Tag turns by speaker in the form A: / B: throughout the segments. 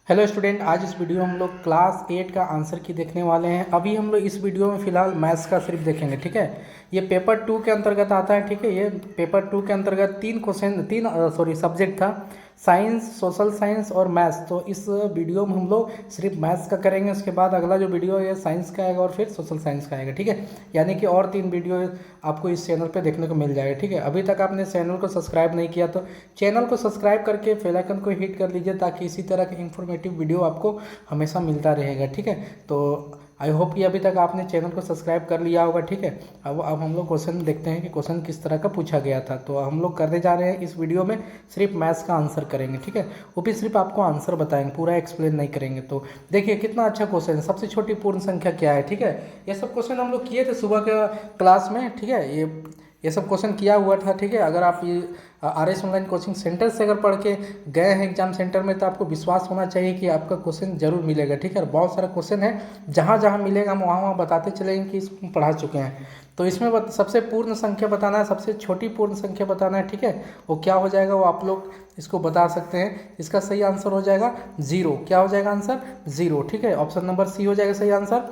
A: Hello student, आज इस video में हम लोग क्लास 8 का आंसर की देखने वाले हैं। अभी हम लोग इस वीडियो में फिलहाल मैथ्स का सिर्फ देखेंगे, ठीक है। ये पेपर 2 के अंतर्गत आता है, ठीक है। ये पेपर 2 के अंतर्गत तीन सब्जेक्ट था, साइंस, सोशल साइंस और मैथ्स। तो इस वीडियो में हम लोग सिर्फ मैथ्स का करेंगे। उसके बाद अगला जो वीडियो है साइंस का आएगा और फिर सोशल साइंस का आएगा, ठीक है। यानी कि और 3 वीडियो आपको इस चैनल पे देखने को मिल जाएगा, ठीक है। अभी तक आपने चैनल को सब्सक्राइब नहीं किया तो चैनल को सब्सक्राइब करके बेल आइकन को हिट कर लीजिए, ताकि इसी तरह के इन्फॉर्मेटिव वीडियो आपको हमेशा मिलता रहेगा, ठीक है। तो आई होप कि अभी तक आपने चैनल को सब्सक्राइब कर लिया होगा, ठीक है। अब हम लोग क्वेश्चन देखते हैं कि क्वेश्चन किस तरह का पूछा गया था। तो हम लोग करने जा रहे हैं इस वीडियो में सिर्फ मैथ्स का आंसर करेंगे, ठीक है। वो भी सिर्फ आपको आंसर बताएंगे, पूरा एक्सप्लेन नहीं करेंगे। तो देखिए कितना अच्छा क्वेश्चन है। सबसे छोटी पूर्ण संख्या क्या है, ठीक है। ये सब क्वेश्चन हम लोग किए थे सुबह के क्लास में, ठीक है। ये सब क्वेश्चन किया हुआ था, ठीक है। अगर आप ये RS ऑनलाइन कोचिंग सेंटर से अगर पढ़ के गए हैं एग्जाम सेंटर में, तो आपको विश्वास होना चाहिए कि आपका क्वेश्चन जरूर मिलेगा, ठीक है। और बहुत सारा क्वेश्चन है, जहाँ जहाँ मिलेगा हम वहाँ वहाँ बताते चलेंगे कि इसको पढ़ा चुके हैं। तो इसमें सबसे पूर्ण संख्या बताना है, सबसे छोटी पूर्ण संख्या बताना है, ठीक है। वो क्या हो जाएगा, वो आप लोग इसको बता सकते हैं। इसका सही आंसर हो जाएगा 0। क्या हो जाएगा आंसर? 0, ठीक है। ऑप्शन नंबर सी हो जाएगा सही आंसर।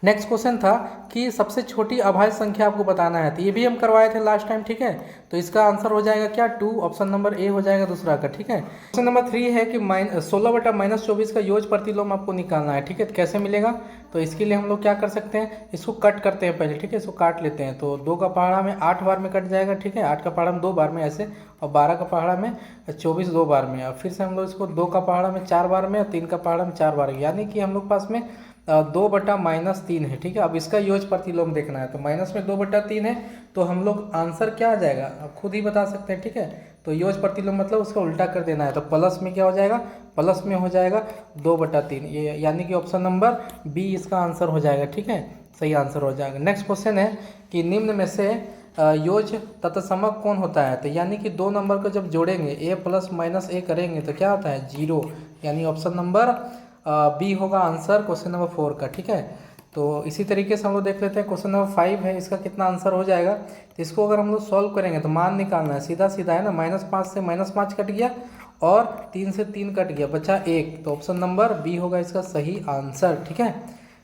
A: नेक्स्ट क्वेश्चन था कि सबसे छोटी अभाज्य संख्या आपको बताना है। तो ये भी हम करवाए थे लास्ट टाइम, ठीक है। तो इसका आंसर हो जाएगा क्या? 2। ऑप्शन नंबर ए हो जाएगा दूसरा का, ठीक है। क्वेश्चन नंबर 3 है कि 16/-24 का योग प्रतिलोम आपको निकालना है, ठीक है। तो कैसे मिलेगा? तो इसके लिए हम लोग क्या कर सकते हैं, इसको कट करते हैं पहले, ठीक है। इसको काट लेते हैं। तो 2 का पहाड़ा में 8 बार में कट जाएगा, ठीक है। 8 का पहाड़ा में 2 बार में ऐसे, और 12 का पहाड़ा में 24 2 बार में। और फिर से हम लोग इसको 2 का पहाड़ा में 4 बार में और 3 का पहाड़ा में 4 बार में, यानी कि हम लोग पास में 2/-3 है, ठीक है। अब इसका योग प्रतिलोम देखना है। तो माइनस में 2/3 है, तो हम लोग आंसर क्या आ जाएगा आप खुद ही बता सकते हैं, ठीक है। तो योग प्रतिलोम मतलब उसका उल्टा कर देना है। तो प्लस में क्या हो जाएगा? प्लस में हो जाएगा 2/3, ये यानी कि ऑप्शन नंबर बी इसका आंसर हो जाएगा, ठीक है। सही आंसर हो जाएगा। नेक्स्ट क्वेश्चन है कि निम्न में से योग तत्समक कौन होता है? तो यानी कि 2 नंबर को जब जोड़ेंगे, a + -a करेंगे तो क्या होता है? 0, यानी ऑप्शन नंबर बी होगा आंसर क्वेश्चन नंबर 4 का, ठीक है। तो इसी तरीके से हम लोग देख लेते हैं क्वेश्चन नंबर 5 है, इसका कितना आंसर हो जाएगा। तो इसको अगर हम लोग सॉल्व करेंगे तो मान निकालना है, सीधा सीधा है ना। -5 से -5 कट गया और 3 से 3 कट गया, बचा 1। तो ऑप्शन नंबर बी होगा इसका सही आंसर, ठीक है।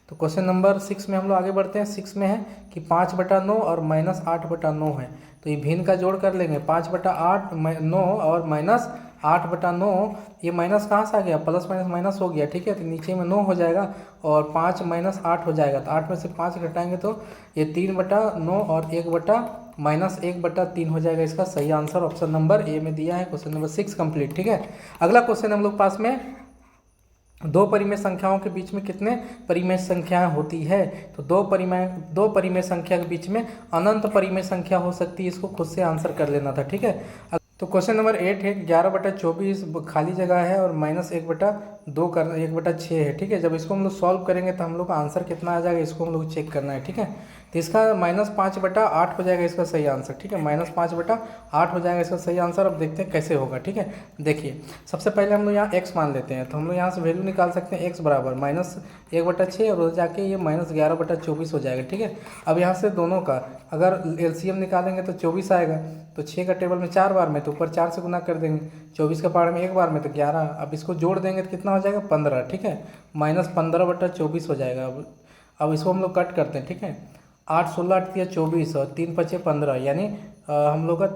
A: तो क्वेश्चन नंबर 6 में हम लोग आगे बढ़ते हैं। 6 में है कि 5/9 और -8/9 है। तो ये भिन्न का जोड़ कर लेंगे, 5/8 9 और -8/9। ये माइनस कहाँ से आ गया? प्लस माइनस माइनस हो गया, ठीक है। तो नीचे में 9 हो जाएगा और 5 - 8 हो जाएगा। तो 8 में से 5 घटाएंगे तो ये 3/9 और 1/-3 हो जाएगा। इसका सही आंसर ऑप्शन नंबर ए में दिया है। क्वेश्चन नंबर 6 कंप्लीट, ठीक है। अगला क्वेश्चन हम लोग पास में, दो परिमेय संख्याओं के बीच में कितने परिमेय संख्याएं होती है? तो दो परिमेय संख्या के बीच में अनंत परिमेय संख्या हो सकती है। इसको खुद से आंसर कर लेना था, ठीक है। तो क्वेश्चन नंबर 8 है, 11/24 खाली जगह है और -1/2 कर 1/6 है, ठीक है। जब इसको हम लोग सॉल्व करेंगे तो हम लोग का आंसर कितना आ जाएगा, इसको हम लोग चेक करना है, ठीक है। तो इसका -5/8 हो जाएगा इसका सही आंसर, ठीक है। -5/8 हो जाएगा इसका सही आंसर। अब देखते हैं कैसे होगा, ठीक है। देखिए सबसे पहले हम लोग यहाँ x मान लेते हैं। तो हम लोग यहाँ से वैल्यू निकाल सकते हैं, x बराबर -1/6 और उधर जाके ये -11/24 हो जाएगा, ठीक है। अब यहाँ से दोनों का अगर LCM निकालेंगे तो 24 आएगा। तो 6 का टेबल में 4 बार में, तो ऊपर 4 से गुना कर देंगे। 24 का पहाड़ में 1 बार में तो 11। अब इसको जोड़ देंगे तो कितना हो जाएगा? 15, ठीक है। -15/24 हो जाएगा। अब इसको हम लोग कट करते हैं, ठीक है। 8 16 8 तिया 24 और 3 5 15, यानी हम लोग का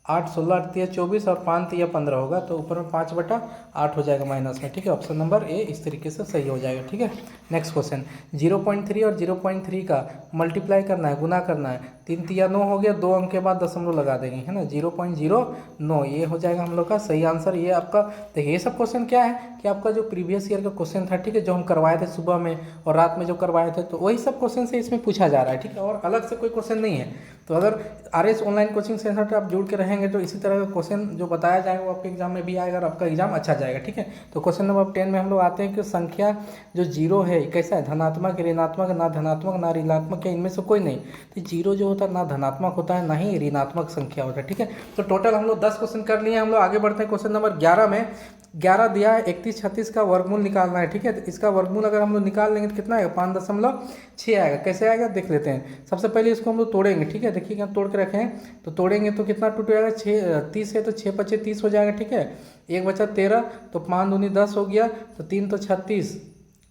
A: 8 16 8 तिया 24 और 5 तिया 15 होगा। तो ऊपर में 5/8 हो जाएगा माइनस में, ठीक है। ऑप्शन नंबर ए इस तरीके से सही हो जाएगा, ठीक है। नेक्स्ट क्वेश्चन, 0.3 और 0.3 का मल्टीप्लाई करना है, गुना करना है। 3 तिया 9 हो गया, 2 अंक के बाद दशमलव लगा देंगे, है ना। 0.09 ये हो जाएगा हम लोग का सही आंसर। ये आपका देखिए, ये सब क्वेश्चन क्या है कि आपका जो प्रीवियस ईयर का क्वेश्चन था, ठीक है, जो हम करवाए थे सुबह में और रात में जो करवाए थे, तो वही सब क्वेश्चन से इसमें पूछा जा रहा है, ठीक है। और अलग से कोई क्वेश्चन नहीं है। तो अगर RS ऑनलाइन कोचिंग सेंटर पर आप जुड़ के रहेंगे तो इसी तरह का क्वेश्चन जो बताया जाएगा वो आपके एग्जाम में भी आएगा और आपका एग्जाम अच्छा जाएगा, ठीक है। तो क्वेश्चन नंबर 10 में हम लोग आते हैं कि संख्या जो 0 है कैसा है? धनात्मक, ऋणात्मक, ना धनात्मक ना ऋणात्मक, या इनमें से कोई नहीं। तो 0 जो होता है ना धनात्मक होता है ना ही ऋणात्मक संख्या होता है, ठीक है। तो टोटल हम लोग 10 क्वेश्चन कर लिए। हम लोग आगे बढ़ते हैं क्वेश्चन नंबर 11 में 11 दिया है, 31 36 का वर्गमूल निकालना है, ठीक है। तो इसका वर्गमूल अगर हम लोग निकाल लेंगे तो कितना आएगा, 5.6 आएगा। कैसे आएगा देख लेते हैं। सबसे पहले इसको हम लोग तोड़ेंगे, ठीक है। देखिए हम तोड़ के रखे हैं, तो तोड़ेंगे तो कितना टूट जाएगा, 30 है तो 6 पचे 30 हो जाएगा, ठीक है। एक बचा 13, तो 5 दूनी 10 हो गया, तो 3 तो 36।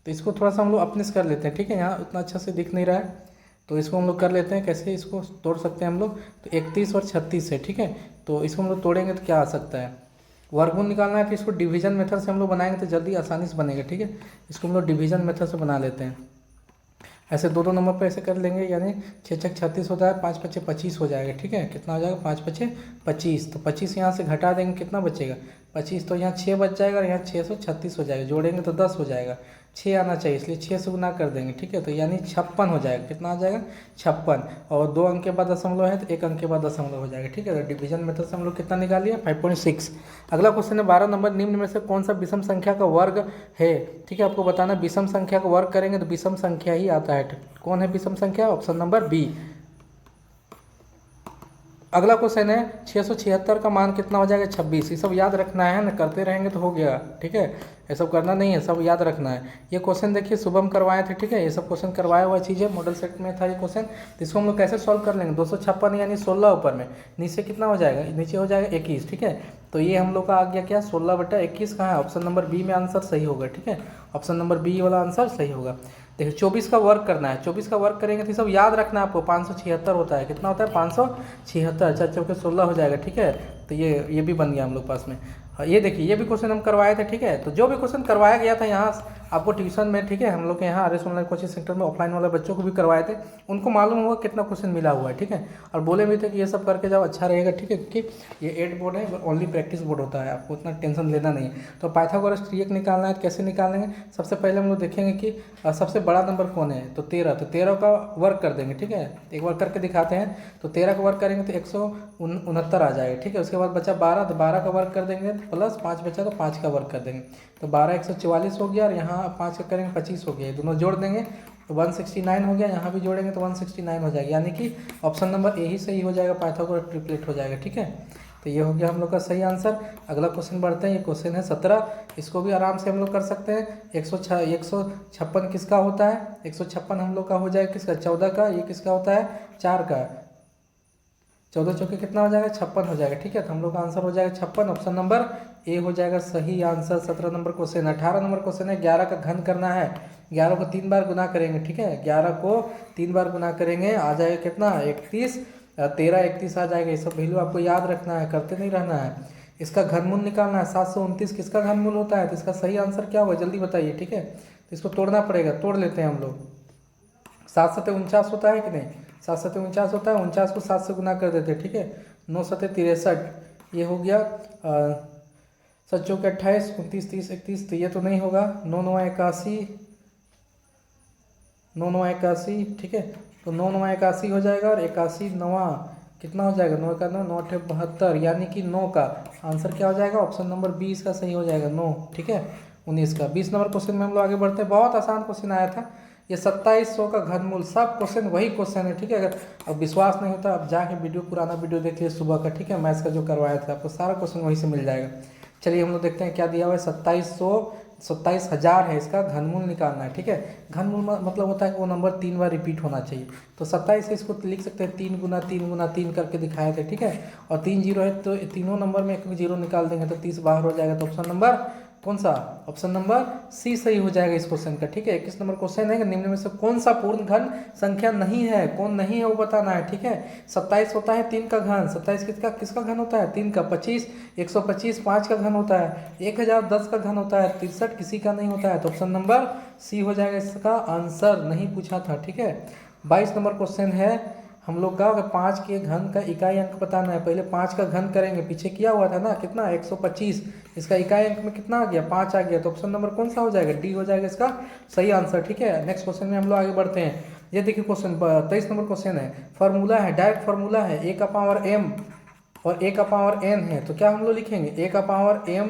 A: तो इसको थोड़ा सा हम लोग अपने से कर लेते हैं, ठीक है। यहाँ उतना अच्छा से दिख नहीं रहा है, तो इसको हम लोग कर लेते हैं। कैसे इसको तोड़ सकते हैं हम लोग, तो 31 और 36 है, ठीक है। तो इसको हम लोग तोड़ेंगे तो क्या आ सकता है, वर्गमूल निकालना है। तो इसको डिवीजन मेथड से हम लोग बनाएंगे तो जल्दी आसानी से बनेगा, ठीक है। इसको हम लोग डिवीजन मेथड से बना लेते हैं। ऐसे दो दो नंबर पे ऐसे कर लेंगे, यानी 6 छक 36 होता है, 5 पचे 25 हो जाएगा, ठीक है। कितना हो जाएगा, 5 पचे 25। तो 25 यहाँ से घटा देंगे, कितना बचेगा 25, तो यहाँ 6 बच जाएगा और यहाँ 636 हो जाएगा। जोड़ेंगे तो 10 हो जाएगा, 6 आना चाहिए, इसलिए 6 से गुना कर देंगे, ठीक है। तो यानी 56 हो जाएगा। कितना आ जाएगा, 56। और 2 अंक के बाद दशमलव है तो 1 अंक के बाद दशमलव हो जाएगा, ठीक है। तो डिवीजन मेथड से हम लोग कितना निकाल लिया, 5.6। अगला क्वेश्चन है 12 नंबर, निम्न में से कौन सा विषम संख्या का वर्ग है, ठीक है। आपको बताना विषम संख्या का वर्ग करेंगे तो विषम संख्या ही आता है। कौन है विषम संख्या, ऑप्शन नंबर बी। अगला क्वेश्चन है 676 का मान कितना हो जाएगा, 26। ये सब याद रखना है ना, करते रहेंगे तो हो गया, ठीक है। ये सब करना नहीं है, सब याद रखना है। ये क्वेश्चन देखिए शुभम करवाए थे, ठीक है। ये सब क्वेश्चन करवाया हुआ चीज़ है, मॉडल सेट में था ये क्वेश्चन। तो इसको हम लोग कैसे सॉल्व कर लेंगे, 256 यानी 16 ऊपर में, नीचे कितना हो जाएगा, नीचे हो जाएगा 21, ठीक है। तो ये हम लोग का आ गया क्या, 16/21 कहाँ है, ऑप्शन नंबर बी में आंसर सही होगा, ठीक है। ऑप्शन नंबर बी वाला आंसर सही होगा। देखिए 24 का वर्क करना है, 24 का वर्क करेंगे तो सब याद रखना है आपको, 576 होता है। कितना होता है, 576। अच्छा चौके 16 हो जाएगा, ठीक है। तो ये भी बन गया हम लोग पास में। ये देखिए ये भी क्वेश्चन हम करवाए थे, ठीक है। तो जो भी क्वेश्चन करवाया गया था यहाँ आपको ट्यूशन में, ठीक है, हम लोग के यहाँ R S online coaching centre में ऑफलाइन वाले बच्चों को भी करवाए थे, उनको मालूम होगा कितना क्वेश्चन मिला हुआ है, ठीक है। और बोले भी थे कि ये सब करके जाओ, अच्छा रहेगा, ठीक है। क्योंकि ये 8 बोर्ड है, ओनली प्रैक्टिस बोर्ड होता है, आपको उतना टेंशन लेना नहीं है। तो पाइथागोरस ट्रिक निकालना है, कैसे निकालेंगे, सबसे पहले हम लोग देखेंगे कि सबसे बड़ा नंबर कौन है, तो 13। तो 13 का वर्क कर देंगे, ठीक है। एक बार करके दिखाते हैं। तो 13 का वर्क करेंगे तो 169 आ जाएगा, ठीक है। उसके बाद बचा 12, तो 12 का वर्क कर देंगे, प्लस 5 बचा तो 5 का वर्क कर देंगे। तो 12 144 हो गया, और यहाँ 5 का करेंगे 25 हो गया, दोनों जोड़ देंगे तो 169 हो गया। यहाँ भी जोड़ेंगे तो 169 हो जाएगा, यानी कि ऑप्शन नंबर ए ही सही हो जाएगा, पाइथागोरस ट्रिपलेट हो जाएगा, ठीक है। तो ये हो गया हम लोग का सही आंसर। अगला क्वेश्चन बढ़ते हैं, ये क्वेश्चन है 17। इसको भी आराम से हम लोग कर सकते हैं। 156 किसका होता है, 156 हम लोग का हो जाएगा किसका, 14 का। ये किसका होता है, 4 का। 14 चौके कितना हो जाएगा, 56 हो जाएगा, ठीक है। तो हम लोग का आंसर हो जाएगा 56, ऑप्शन नंबर ए हो जाएगा सही आंसर। 17 नंबर क्वेश्चन है। 18 नंबर क्वेश्चन है, 11 का घन करना है। 11 को 3 बार गुना करेंगे, ठीक है। 11 को 3 बार गुना करेंगे, आ जाएगा कितना, 31। 13 31 आ जाएगा। ये सब वैल्यू आपको याद रखना है, करते नहीं रहना है। इसका घनमूल निकालना है, 729 किसका घनमूल होता है, तो इसका सही आंसर क्या होगा, जल्दी बताइए, ठीक है। तो इसको तोड़ना पड़ेगा, तोड़ लेते हैं हम लोग। 7 सते 49 होता है कि नहीं, 7 सते 49 होता है। 49 को 7 से गुना कर देते हैं, ठीक है। 9 सते 63, ये हो गया। 7 चौके 28, 29 30 31, तो ये तो नहीं होगा। 9 9 81, 9 9 81, ठीक है। तो 9 9 81 हो जाएगा, और 81 9 कितना हो जाएगा, 9 का 9 9 8 72, यानी कि 9 का आंसर क्या हो जाएगा, ऑप्शन नंबर 20 का सही हो जाएगा, 9, ठीक है। 19 का। 20 नंबर क्वेश्चन में हम लोग आगे बढ़ते हैं। बहुत आसान क्वेश्चन आया था ये, 2700 का घनमूल। सब क्वेश्चन वही क्वेश्चन है, ठीक है। अगर अब विश्वास नहीं होता, अब जाके वीडियो पुराना वीडियो देखिए सुबह का, ठीक है, मैथ्स का जो करवाया था, आपको सारा क्वेश्चन वहीं से मिल जाएगा। चलिए हम लोग देखते हैं क्या दिया हुआ है। 27,000 है, इसका घनमूल निकालना है, ठीक है। घनमूल मतलब होता है कि वो नंबर 3 बार रिपीट होना चाहिए। तो 27 से इसको लिख सकते हैं 3 गुना 3 गुना 3 करके दिखाए थे, ठीक है। और 3 जीरो है तो तीनों नंबर में एक जीरो निकाल देंगे तो 30 बाहर हो जाएगा। तो ऑप्शन नंबर कौन सा, ऑप्शन नंबर सी सही हो जाएगा इस क्वेश्चन का, ठीक है। 21 नंबर क्वेश्चन है कि निम्न में से कौन सा पूर्ण घन संख्या नहीं है, कौन नहीं है वो बताना है, ठीक है। 27 होता है 3 का घन, 27 किसका घन होता है, 3 का। 25 125 5 का घन होता है। 1010 का घन होता है। 63 किसी का नहीं होता है। तो ऑप्शन नंबर सी हो जाएगा इसका आंसर, नहीं पूछा था, ठीक है। 22 नंबर क्वेश्चन है हम लोग का, 5 के घन का इकाई अंक बताना है। पहले 5 का घन करेंगे, पीछे किया हुआ था ना, कितना 125, इसका इकाई अंक में कितना आ गया, 5 आ गया। तो ऑप्शन नंबर कौन सा हो जाएगा, डी हो जाएगा इसका सही आंसर, ठीक है। नेक्स्ट क्वेश्चन में हम लोग आगे बढ़ते हैं। ये देखिए क्वेश्चन 23 नंबर क्वेश्चन है, फार्मूला है, डायरेक्ट फार्मूला है, a का पावर m और a का पावर n है। तो क्या हम लोग लिखेंगे, a का पावर m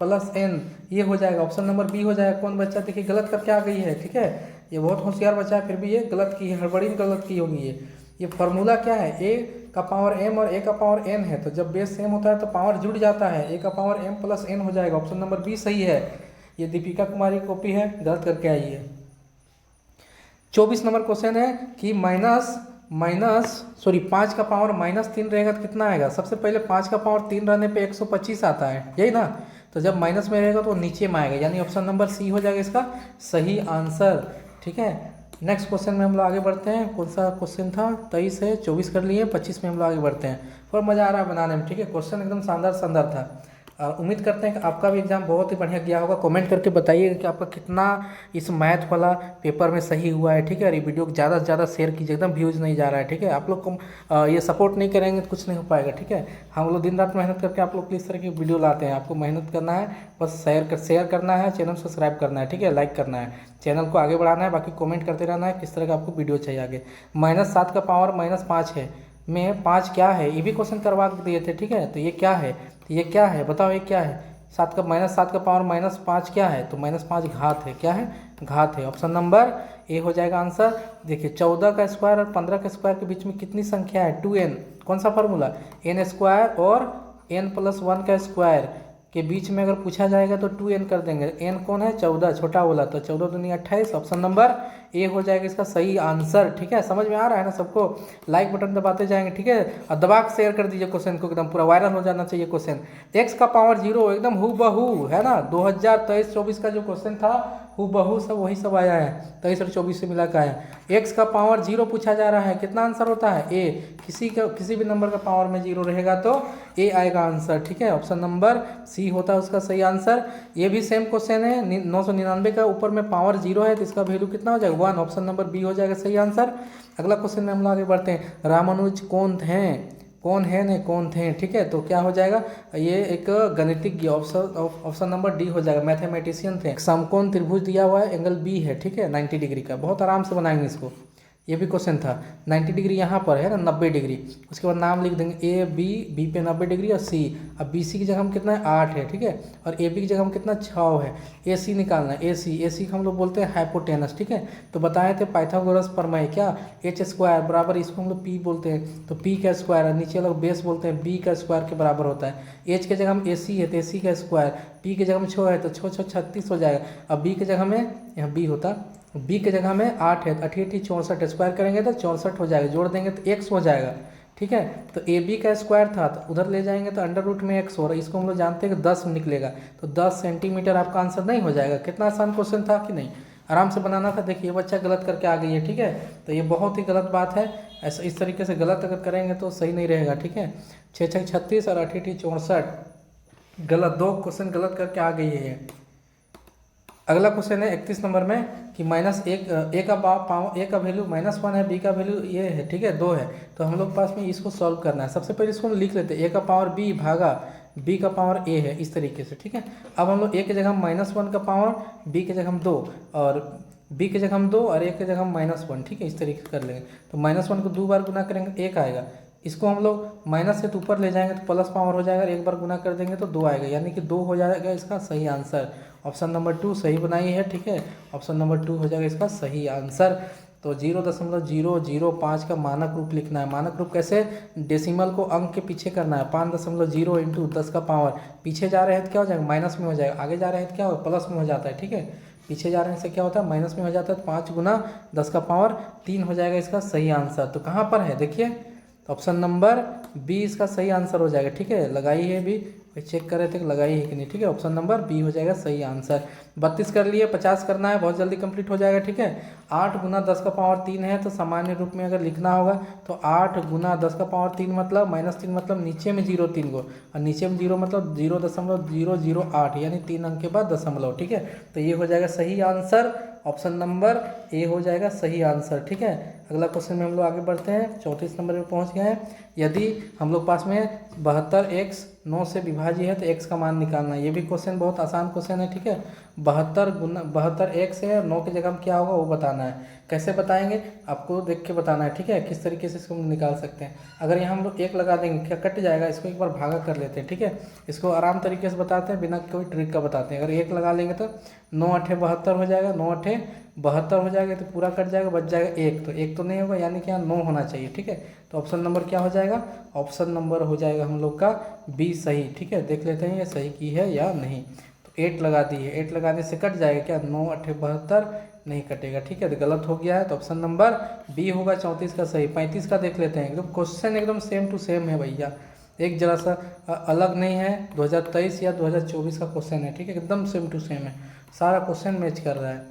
A: प्लस n, ये हो जाएगा। ऑप्शन नंबर बी हो जाएगा। कौन बच्चा देखिए गलत करके आ गई है, ठीक है। ये बहुत होशियार बच्चा है, फिर भी ये गलत की है, हड़बड़ी में गलत की होगी ये फार्मूला क्या है, ए का पावर m और a का पावर n है, तो जब बेस सेम होता है तो पावर जुड़ जाता है, a का पावर m प्लस n हो जाएगा। ऑप्शन नंबर बी सही है। ये दीपिका कुमारी की कॉपी है, गलत करके आई है। 24 नंबर क्वेश्चन है कि पाँच का पावर -3 रहेगा तो कितना आएगा। सबसे पहले 5 का पावर 3 रहने पे 125 आता है, यही ना। तो जब माइनस में रहेगा तो नीचे में आएगा, यानी ऑप्शन नंबर सी हो जाएगा इसका सही आंसर। ठीक है, नेक्स्ट क्वेश्चन में हम लोग आगे बढ़ते हैं। कौन सा क्वेश्चन था, 23 है, 24 कर लिए, 25 में हम लोग आगे बढ़ते हैं। और मज़ा आ रहा है बनाने में। ठीक है, क्वेश्चन एकदम शानदार था। उम्मीद करते हैं कि आपका भी एग्जाम बहुत ही बढ़िया गया होगा। कमेंट करके बताइएगा कि आपका कितना इस मैथ वाला पेपर में सही हुआ है। ठीक है, और ये वीडियो को ज़्यादा से ज़्यादा शेयर कीजिए, एकदम व्यूज़ नहीं जा रहा है। ठीक है, आप लोग को ये सपोर्ट नहीं करेंगे तो कुछ नहीं हो पाएगा। ठीक है, हम लोग दिन रात मेहनत करके आप लोग को इस तरह की वीडियो लाते हैं। आपको मेहनत करना है, बस शेयर करना है, चैनल सब्सक्राइब करना है। ठीक है, लाइक करना है, चैनल को आगे बढ़ाना है, बाकी कमेंट करते रहना है किस तरह का आपको वीडियो चाहिए आगे। -7 का पावर -5 है में 5 क्या है, ये भी क्वेश्चन करवा दिए थे। ठीक है, तो ये क्या है, ये क्या है बताओ, ये क्या है। -7 का पावर -5 क्या है, तो -5 घात है। क्या है, घात है। ऑप्शन नंबर ए हो जाएगा आंसर। देखिए 14 का स्क्वायर और 15 का स्क्वायर के बीच में कितनी संख्या है, 2n। कौन सा फार्मूला, n² और n+1 का स्क्वायर के बीच में अगर पूछा जाएगा तो 2n कर देंगे। n कौन है, 14, छोटा वाला, तो 14 दूनी 28। ऑप्शन नंबर ए हो जाएगा इसका सही आंसर। ठीक है, समझ में आ रहा है ना सबको। लाइक बटन दबाते जाएंगे। ठीक है, और दबा के शेयर कर दीजिए क्वेश्चन को, एकदम पूरा वायरल हो जाना चाहिए क्वेश्चन। x का पावर 0 एकदम हूबहू है ना, 2023-24 का जो क्वेश्चन था हूबहू सब वही सब आया है, 23 और 24 से मिला के आया। x का पावर 0 पूछा जा रहा है, कितना आंसर होता है ए। किसी भी नंबर का पावर में 0 रहेगा तो ए आएगा आंसर। ठीक है, ऑप्शन नंबर सी होता है उसका सही आंसर। ये भी सेम क्वेश्चन है, 999 का ऊपर में पावर 0 है तो इसका वैल्यू कितना हो जाएगा, 1। ऑप्शन नंबर बी हो जाएगा सही आंसर। अगला क्वेश्चन में हम लोग आगे बढ़ते हैं। रामानुज कौन थे। ठीक है, तो क्या हो जाएगा, ये एक गणितज्ञ। ऑप्शन नंबर डी हो जाएगा, मैथमेटिशियन थे। समकोण त्रिभुज दिया हुआ है, एंगल बी है। ठीक है, 90 डिग्री का, बहुत आराम से बनाएंगे इसको। ये भी क्वेश्चन था, 90 डिग्री यहाँ पर है ना, 90 डिग्री। उसके बाद नाम लिख देंगे ए बी पे 90 डिग्री और सी। अब बी सी की जगह हम कितना है, 8 है। ठीक है, और ए बी की जगह हम कितना, 6 है। ए सी निकालना है, ए सी हम लोग बोलते हैं हाइपोटेनस। ठीक है, तो बताए थे पाइथागोरस प्रमेय, क्या h² बराबर, इसको हम लोग पी बोलते हैं, तो पी का स्क्वायर है, नीचे लोग बेस बोलते हैं, बी का स्क्वायर के बराबर होता है। एच के जगह हम ए सी है तो ए सी का स्क्वायर, पी के जगह में 6 है तो 6 36 हो जाएगा। अब बी के जगह में, यहाँ बी होता, बी के जगह में 8 है तो 8 64, स्क्वायर करेंगे तो 64 हो जाएगा, जोड़ देंगे तो x हो जाएगा। ठीक है, तो ए बी का स्क्वायर था तो उधर ले जाएंगे तो अंडर रूट में x हो रहा है, इसको हम लोग जानते हैं कि 10 निकलेगा, तो 10 सेंटीमीटर आपका आंसर नहीं हो जाएगा। कितना आसान क्वेश्चन था कि नहीं, आराम से बनाना था। देखिए बच्चा गलत करके आ गई है। ठीक है, तो ये बहुत ही गलत बात है, ऐसा इस तरीके से गलत अगर करेंगे तो सही नहीं रहेगा। ठीक है, 6 36 और 8 64, गलत, 2 क्वेश्चन गलत करके आ गई है ये। अगला क्वेश्चन है 31 नंबर में कि ए का वैल्यू -1 है, बी का वैल्यू ये है। ठीक है, 2 है, तो हम लोग पास में इसको सॉल्व करना है। सबसे पहले इसको हम लिख लेते हैं, ए का पावर बी भागा बी का पावर ए है, इस तरीके से। ठीक है, अब हम लोग ए के जगह हम -1 का पावर, बी के जगह हम 2 और बी के जगह हम 2 और ए के जगह हम -1। ठीक है, इस तरीके से कर लेंगे, तो -1 को 2 बार गुना करेंगे 1 आएगा। इसको हम लोग माइनस से तो ऊपर ले जाएंगे तो प्लस पावर हो जाएगा, एक बार गुना कर देंगे तो 2 आएगा, यानी कि 2 हो जाएगा इसका सही आंसर। ऑप्शन नंबर 2 सही बनाई है। ठीक है, ऑप्शन नंबर 2 हो जाएगा इसका सही आंसर। तो 0.005 का मानक रूप लिखना है। मानक रूप कैसे, डेसिमल को अंक के पीछे करना है। 5.0 इंटू 10 का पावर, पीछे जा रहे हैं तो क्या हो जाएगा, माइनस में हो जाएगा, आगे जा रहे हैं तो क्या हो, प्लस में हो जाता है। ठीक है, पीछे जा रहे हैं से क्या होता है, माइनस में हो जाता है, तो 5 गुना 10 का पावर 3 हो जाएगा इसका सही आंसर। तो कहाँ पर है देखिए, ऑप्शन नंबर बी इसका सही आंसर हो जाएगा। ठीक है, लगाई है भी, चेक कर रहे थे कि लगाई है कि नहीं। ठीक है, ऑप्शन नंबर बी हो जाएगा सही आंसर। 32 कर लिए, 50 करना है, बहुत जल्दी कंप्लीट हो जाएगा। ठीक है, 8 गुना 10 का पावर 3 है, तो सामान्य रूप में अगर लिखना होगा तो 8 गुना 10 का पावर 3 मतलब -3 मतलब नीचे में 0 3 को, और नीचे में 0 मतलब 0.008, यानी 3 अंक के बाद दशमलव। ठीक है, तो ये हो जाएगा सही आंसर, ऑप्शन नंबर ए हो जाएगा सही आंसर। ठीक है, अगला क्वेश्चन में हम लोग आगे बढ़ते हैं, 34 नंबर पे पहुंच गए हैं। यदि हम लोग पास में 72x 9 से विभाज्य है तो x का मान निकालना है। ये भी क्वेश्चन बहुत आसान क्वेश्चन है, ठीक है। 72x है, 9 की जगह हम क्या होगा वो बताना है। कैसे बताएंगे आपको देख के बताना है, ठीक है, किस तरीके से इसको हम निकाल सकते हैं। अगर यहाँ हम लोग 1 लगा देंगे क्या कट जाएगा, इसको एक बार भागा कर लेते हैं, ठीक है। इसको आराम तरीके से बताते हैं, बिना कोई ट्रिक का बताते हैं। अगर 1 लगा लेंगे तो 9 8 72 हो जाएगा, 9 8 72 हो जाएगा, तो पूरा कट जाएगा, बच जाएगा 1, तो 1 तो नहीं होगा, यानी कि यहाँ 9 होना चाहिए, ठीक है। तो ऑप्शन नंबर क्या हो जाएगा, ऑप्शन नंबर हो जाएगा हम लोग का बी सही, ठीक है। देख लेते हैं ये सही की है या नहीं। तो 8 लगा दी है, 8 लगाने से कट जाएगा क्या, 9 8 72 नहीं कटेगा, ठीक है। तो गलत हो गया है, तो ऑप्शन नंबर बी होगा 34 का सही। 35 का देख लेते हैं, एकदम क्वेश्चन एकदम सेम टू सेम है भैया, एक जरा सा अलग नहीं है। 2023 या 2024 का क्वेश्चन है, ठीक है, एकदम सेम टू सेम है, सारा क्वेश्चन मैच कर रहा है।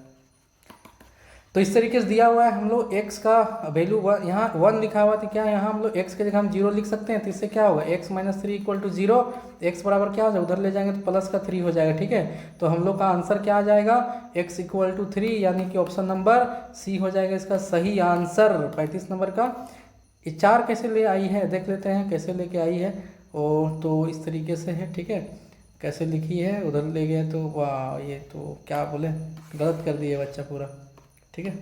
A: तो इस तरीके से दिया हुआ है, हम लोग x का वैल्यू यहाँ 1 लिखा हुआ, तो क्या यहाँ हम लोग x के जगह हम 0 लिख सकते हैं। तो इससे क्या होगा, x - 3 = 0, x बराबर क्या हो जाएगा, उधर ले जाएंगे तो प्लस का 3 हो जाएगा, ठीक है। तो हम लोग का आंसर क्या आ जाएगा, x = 3, यानी कि ऑप्शन नंबर सी हो जाएगा इसका सही आंसर 35 नंबर का। ये 4 कैसे ले आई है देख लेते हैं, कैसे लेके आई है। और तो इस तरीके से है, ठीक है, कैसे लिखी है, उधर ले गए तो वाह, ये तो क्या बोले, गलत कर दिए बच्चा पूरा, ठीक है।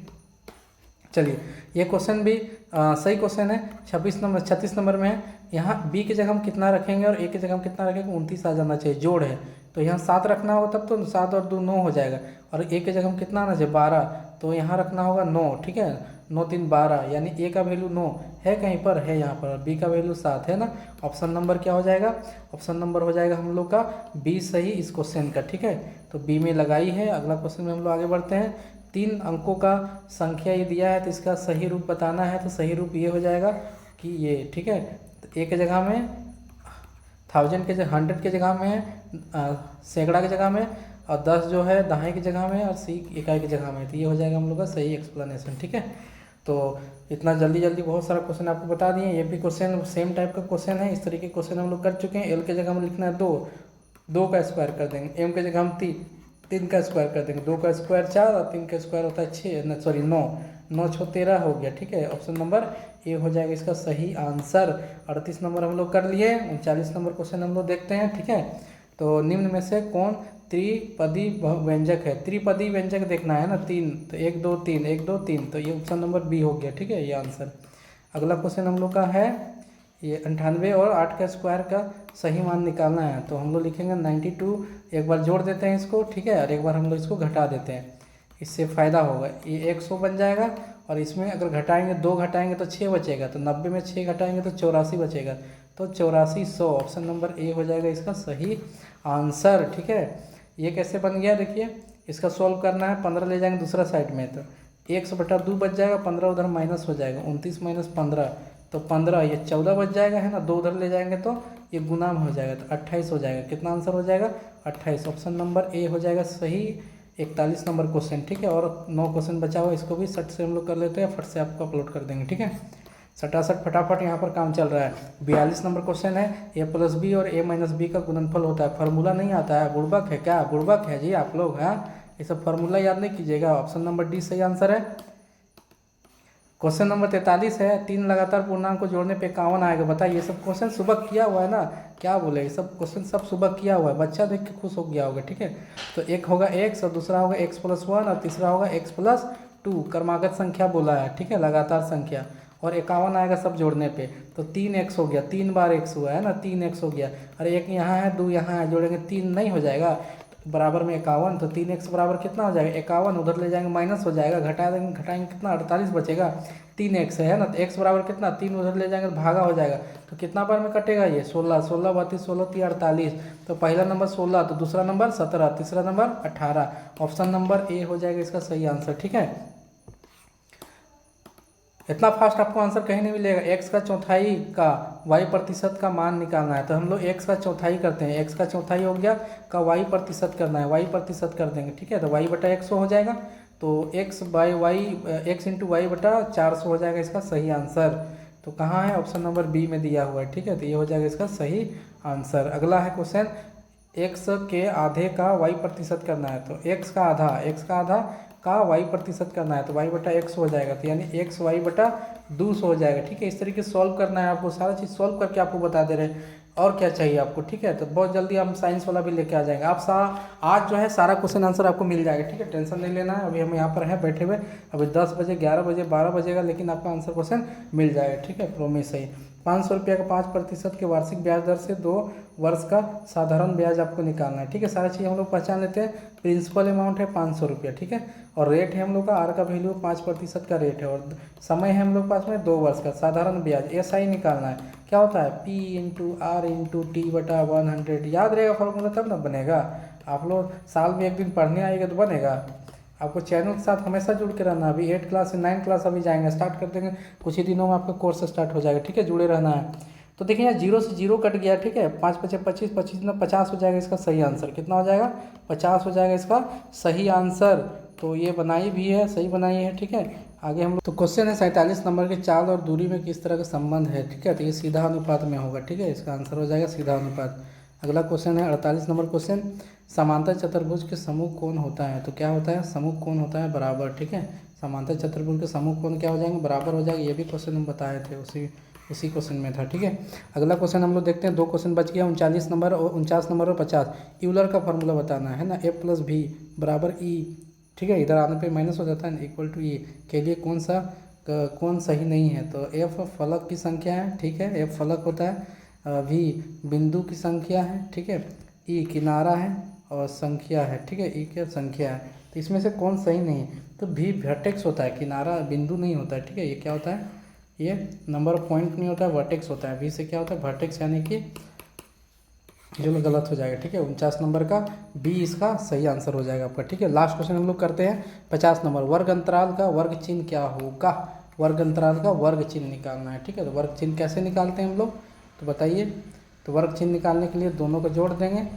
A: चलिए ये क्वेश्चन भी सही क्वेश्चन है, 36 नंबर में है। यहाँ b की जगह हम कितना रखेंगे और a की जगह हम कितना रखेंगे, 29 आ जाना चाहिए, जोड़ है तो यहाँ 7 रखना होगा, तब तो 7 और 2 9 हो जाएगा। और a की जगह हम कितना आना चाहिए, 12, तो यहाँ रखना होगा 9, ठीक है, 9 3 12, यानी a का वैल्यू 9 है, कहीं पर है यहाँ पर, b का वैल्यू 7 है ना। ऑप्शन नंबर क्या हो जाएगा, ऑप्शन नंबर हो जाएगा हम लोग का b सही इस क्वेश्चन का, ठीक है। तो b में लगाई है। अगला क्वेश्चन में हम लोग आगे बढ़ते हैं। 3 अंकों का संख्या ये दिया है, तो इसका सही रूप बताना है। तो सही रूप ये हो जाएगा कि ये, ठीक है। तो एक जगह में 1000 के जगह 100 के जगह में है, सैकड़ा की जगह में, और 10 जो है दहाई की जगह में, और सी इकाई की जगह में। तो ये हो जाएगा हम लोग का सही एक्सप्लेनेशन, ठीक है। तो इतना जल्दी जल्दी बहुत सारा क्वेश्चन आपको बता दिए। ये भी क्वेश्चन सेम टाइप का क्वेश्चन है, इस तरीके के क्वेश्चन हम लोग कर चुके हैं। एल के जगह हम लिखना है 2, 2 का स्क्वायर कर देंगे। एम के जगह हम 3 का स्क्वायर कर देंगे। 2 का स्क्वायर 4 और 3 का स्क्वायर होता है 6, सॉरी 9, 9 6 13 हो गया, ठीक है। ऑप्शन नंबर ए हो जाएगा इसका सही आंसर। 38 नंबर हम लोग कर लिए। 39 नंबर क्वेश्चन हम लोग देखते हैं, ठीक है। तो निम्न में से कौन त्रिपदी व्यंजक है, त्रिपदी व्यंजक देखना है ना, 3, तो 1 2 3 1 2 3, तो ये ऑप्शन नंबर बी हो गया, ठीक है, ये आंसर। अगला क्वेश्चन हम लोग का है ये 98 और 8 का स्क्वायर का सही मान निकालना है। तो हम लोग लिखेंगे 92, एक बार जोड़ देते हैं इसको, ठीक है, और एक बार हम लोग इसको घटा देते हैं, इससे फ़ायदा होगा। ये 100 बन जाएगा, और इसमें अगर घटाएंगे 2 घटाएंगे तो 6 बचेगा, तो 90 में 6 घटाएंगे तो 84 बचेगा, तो 8400 ऑप्शन नंबर ए हो जाएगा इसका सही आंसर, ठीक है। ये कैसे बन गया देखिए, इसका सॉल्व करना है। 15 ले जाएंगे दूसरा साइड में, तो 100/2 बच जाएगा, 15 उधर माइनस हो जाएगा, 29 - 15, तो 15, ये 14 बच जाएगा, है ना, 2 उधर ले जाएंगे तो ये गुना में हो जाएगा, तो 28 हो जाएगा। कितना आंसर हो जाएगा, 28, ऑप्शन नंबर ए हो जाएगा सही 41 नंबर क्वेश्चन, ठीक है। और 9 क्वेश्चन बचा हुआ, इसको भी सट से हम लोग कर लेते हैं, फट से आपको अपलोड कर देंगे, ठीक है। सटासट फटाफट यहाँ पर काम चल रहा है। 42 नंबर क्वेश्चन है, a+b और a-b का गुणनफल होता है, फार्मूला नहीं आता है, बुड़बक है क्या, बुड़बक है जी आप लोग, हैं, ये सब फार्मूला याद नहीं कीजिएगा। ऑप्शन नंबर डी सही आंसर है। क्वेश्चन नंबर 43 है, 3 लगातार पूर्णांक को जोड़ने पे 51 आएगा, बताइए। ये सब क्वेश्चन सुबह किया हुआ है ना, क्या बोले, ये सब क्वेश्चन सब सुबह किया हुआ है, बच्चा देख के खुश हो गया होगा, ठीक है। तो एक होगा x, और दूसरा होगा x+1, और तीसरा होगा x+2, क्रमागत संख्या बोला है, ठीक है, लगातार संख्या, और 51 आएगा सब जोड़ने पे, तो 3x हो गया, 3 बार x हुआ है ना, 3x हो गया, अरे 1 यहाँ है 2 यहाँ है, जोड़ेंगे 3 नहीं हो जाएगा, बराबर में 51, तो 3x बराबर कितना हो जाएगा, 51, उधर ले जाएंगे माइनस हो जाएगा, घटाएंगे कितना, 48 बचेगा, 3x है ना, तो x बराबर कितना, 3 उधर ले जाएंगे तो भागा हो जाएगा, तो कितना बार में कटेगा ये, 16, 16 32 16 3 48, तो पहला नंबर 16, तो दूसरा नंबर 17, तीसरा नंबर 18, ऑप्शन नंबर ए हो जाएगा इसका सही आंसर, ठीक है। इतना फास्ट आपको आंसर कहीं नहीं मिलेगा। x का चौथाई का y% का मान निकालना है, तो हम लोग x का चौथाई करते हैं, x का चौथाई हो गया का y% करना है, y% कर देंगे, ठीक है। तो y/100 हो जाएगा, तो x × y/400 हो जाएगा इसका सही आंसर। तो कहाँ है, ऑप्शन नंबर बी में दिया हुआ है, ठीक है। तो ये हो जाएगा इसका सही आंसर। अगला है क्वेश्चन एक्स के आधे का वाई प्रतिशत करना है, तो एक्स का आधा का वाई प्रतिशत करना है, तो वाई बटा एक्स हो जाएगा, तो यानी एक्स वाई बटा 200 हो जाएगा। ठीक है, इस तरीके से सॉल्व करना है आपको, सारा चीज़ सॉल्व करके आपको बता दे रहे हैं और क्या चाहिए आपको। ठीक है, तो बहुत जल्दी हम साइंस वाला भी लेके आ जाएंगे। आप आज जो है सारा क्वेश्चन आंसर आपको मिल जाएगा। ठीक है, टेंशन नहीं लेना है। अभी हम यहाँ पर हैं बैठे हुए, अभी 10 बजे 11 बजे 12 बजेगा, लेकिन आपका आंसर क्वेश्चन मिल जाएगा। ठीक है, प्रॉमिस है। 500 रुपये का 5% के वार्षिक ब्याज दर से 2 वर्ष का साधारण ब्याज आपको निकालना है। ठीक है, सारी चीज़ हम लोग पहचान लेते हैं। प्रिंसिपल अमाउंट है 500 रुपया। ठीक है, और रेट है हम लोग का, आर का वैल्यू 5% का रेट है, और समय है हम लोग पास में 2 वर्ष का। साधारण ब्याज SI निकालना है, क्या होता है P into R into T बटा 100। याद रहेगा फॉर्मूला, तब ना बनेगा। आप लोग साल में एक दिन पढ़ने आएगा तो बनेगा। आपको चैनल के साथ हमेशा जुड़ के रहना। अभी 8 क्लास से 9 क्लास अभी जाएंगे, स्टार्ट कर देंगे कुछ ही दिनों में, आपका कोर्स स्टार्ट हो जाएगा। ठीक है, जुड़े रहना है। तो देखिए यहाँ 0 से 0 कट गया। ठीक है, 5 पचे 25, 25 में 50 हो जाएगा। इसका सही आंसर कितना हो जाएगा? 50 हो जाएगा इसका सही आंसर। तो ये बनाई भी है, सही बनाई है। ठीक है, आगे हम लोग तो क्वेश्चन है 47 नंबर के, चाल और दूरी में किस तरह का संबंध है। ठीक है, तो ये सीधा अनुपात में होगा। ठीक है, इसका आंसर हो जाएगा सीधा अनुपात। अगला क्वेश्चन है 48 नंबर क्वेश्चन, समांतर चतुर्भुज के समूह कौन होता है। तो क्या होता है? समूह कौन होता है? बराबर। ठीक है, समांतर चतुर्भुज के समूह कौन क्या हो जाएंगे? बराबर हो जाएगा। ये भी क्वेश्चन हम बताए थे, उसी क्वेश्चन में था। ठीक है, अगला क्वेश्चन हम लोग देखते हैं। 2 क्वेश्चन बच गया, 39 नंबर और 49 नंबर और 50। यूलर का फॉर्मूला बताना है ना, A+B बराबर E। ठीक है, इधर आने पे माइनस हो जाता है, इक्वल टू E के लिए कौन सही नहीं है। तो F फलक की संख्या है। ठीक है, F फलक होता है, V बिंदु की संख्या है। ठीक है, E किनारा है और संख्या है। ठीक है, E क्या संख्या है। तो इसमें से कौन सही नहीं है? तो V वर्टेक्स होता है, किनारा बिंदु नहीं होता है। ठीक है, ये क्या होता है? ये नंबर ऑफ पॉइंट नहीं होता है, वर्टेक्स होता है। V से क्या होता है? वर्टेक्स, यानी कि जो गलत हो जाएगा। ठीक है, 49 नंबर का B इसका सही आंसर हो जाएगा आपका। ठीक है, लास्ट क्वेश्चन हम लोग करते हैं 50 नंबर। वर्ग अंतराल का वर्ग चिन्ह क्या होगा? वर्ग अंतराल का वर्ग चिन्ह निकालना है। ठीक है, तो वर्ग चिन्ह कैसे निकालते हैं हम लोग, तो बताइए। तो वर्ग चिन्ह निकालने के लिए दोनों को जोड़ देंगे।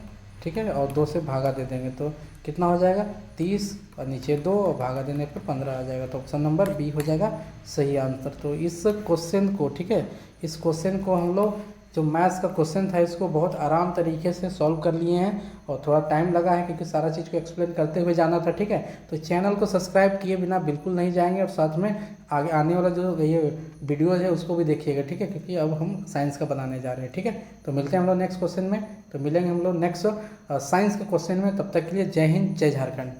A: ठीक है, और 2 से भागा दे देंगे, तो कितना हो जाएगा? 30 और नीचे 2 और भागा देने पर 15 आ जाएगा। तो ऑप्शन नंबर B हो जाएगा सही आंसर। तो इस क्वेश्चन को, ठीक है, इस क्वेश्चन को हम लोग, जो मैथ्स का क्वेश्चन था, इसको बहुत आराम तरीके से सॉल्व कर लिए हैं, और थोड़ा टाइम लगा है क्योंकि सारा चीज़ को एक्सप्लेन करते हुए जाना था। ठीक है, तो चैनल को सब्सक्राइब किए बिना बिल्कुल नहीं जाएंगे, और साथ में आगे आने वाला जो ये वीडियो है उसको भी देखिएगा। ठीक है, क्योंकि अब हम साइंस का बनाने जा रहे हैं। ठीक है, तो मिलते हैं हम लोग नेक्स्ट क्वेश्चन में। तो मिलेंगे हम लोग नेक्स्ट साइंस के क्वेश्चन में। तब तक के लिए जय हिंद, जय झारखंड।